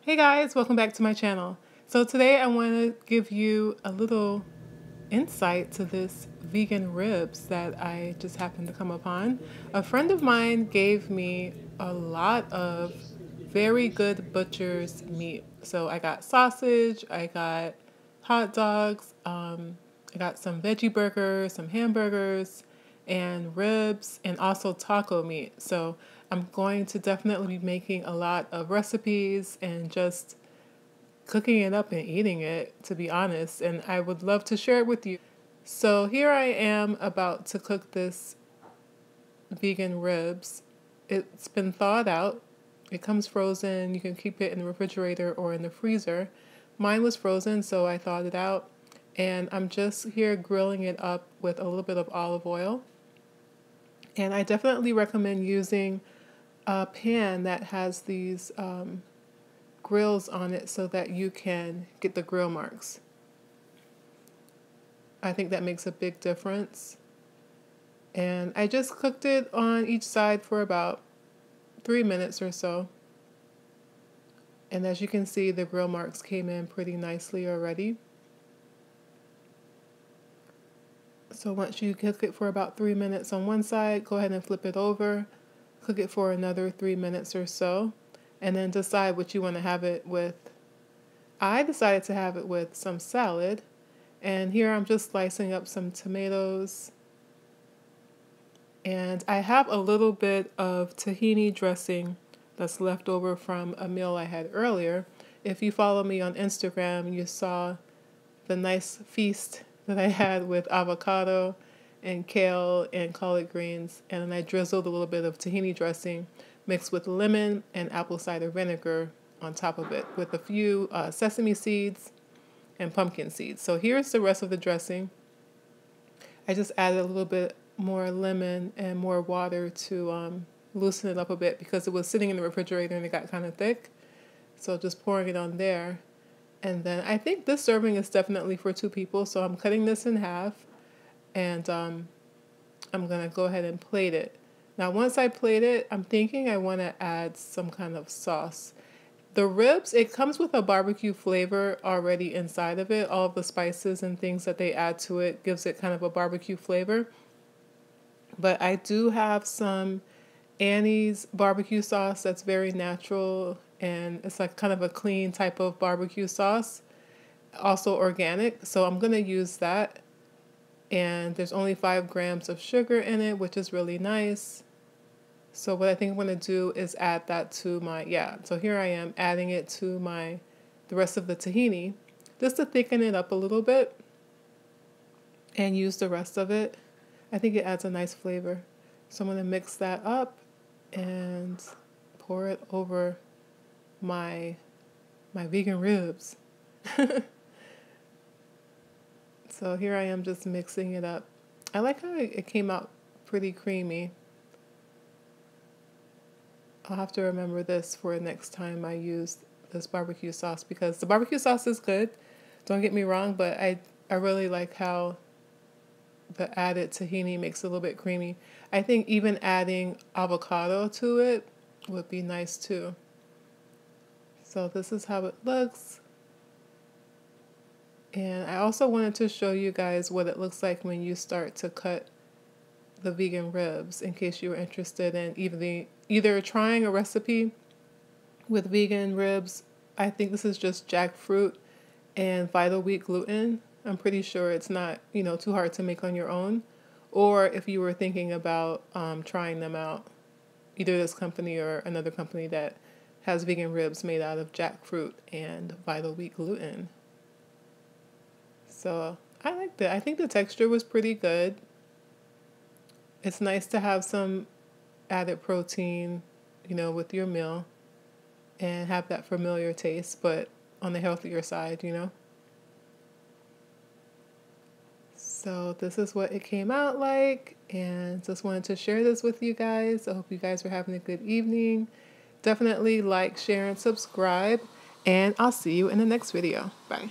Hey guys, welcome back to my channel. So today I want to give you a little insight to this vegan ribs that I just happened to come upon. A friend of mine gave me a lot of very good butcher's meat. So I got sausage, I got hot dogs, I got some veggie burgers, some hamburgers, and ribs, and also taco meat. So I'm going to definitely be making a lot of recipes and just cooking it up and eating it, to be honest. And I would love to share it with you. So here I am about to cook this vegan ribs. It's been thawed out. It comes frozen. You can keep it in the refrigerator or in the freezer. Mine was frozen, so I thawed it out. And I'm just here grilling it up with a little bit of olive oil. And I definitely recommend using a pan that has these grills on it so that you can get the grill marks. I think that makes a big difference. And I just cooked it on each side for about 3 minutes or so. And as you can see, the grill marks came in pretty nicely already. So once you cook it for about 3 minutes on one side, go ahead and flip it over. Cook it for another 3 minutes or so. And then decide what you want to have it with. I decided to have it with some salad. And here I'm just slicing up some tomatoes. And I have a little bit of tahini dressing that's left over from a meal I had earlier. If you follow me on Instagram, you saw the nice feast that I had with avocado and kale and collard greens. And then I drizzled a little bit of tahini dressing mixed with lemon and apple cider vinegar on top of it with a few sesame seeds and pumpkin seeds. So here's the rest of the dressing. I just added a little bit more lemon and more water to loosen it up a bit because it was sitting in the refrigerator and it got kind of thick. So just pouring it on there. And then I think this serving is definitely for 2 people. So I'm cutting this in half and I'm going to go ahead and plate it. Now, once I plate it, I'm thinking I want to add some kind of sauce. The ribs, it comes with a barbecue flavor already inside of it. All of the spices and things that they add to it gives it kind of a barbecue flavor. But I do have some Annie's barbecue sauce that's very natural and it's like kind of a clean type of barbecue sauce, also organic. So I'm going to use that. And there's only 5 grams of sugar in it, which is really nice. So what I think I'm going to do is add that to my, so here I am adding it to the rest of the tahini, just to thicken it up a little bit and use the rest of it. I think it adds a nice flavor. So I'm going to mix that up and pour it over my vegan ribs. So here I am just mixing it up. I like how it came out pretty creamy. I'll have to remember this for next time I use this barbecue sauce because the barbecue sauce is good. Don't get me wrong, but I really like how the added tahini makes it a little bit creamy. I think even adding avocado to it would be nice too. So this is how it looks. And I also wanted to show you guys what it looks like when you start to cut the vegan ribs in case you were interested in either trying a recipe with vegan ribs. I think this is just jackfruit and vital wheat gluten. I'm pretty sure it's not, too hard to make on your own. Or if you were thinking about trying them out, either this company or another company that has vegan ribs made out of jackfruit and vital wheat gluten. So I liked it. I think the texture was pretty good. It's nice to have some added protein, with your meal and have that familiar taste, but on the healthier side, So this is what it came out like, and just wanted to share this with you guys. I hope you guys are having a good evening. Definitely like, share, and subscribe, and I'll see you in the next video. Bye.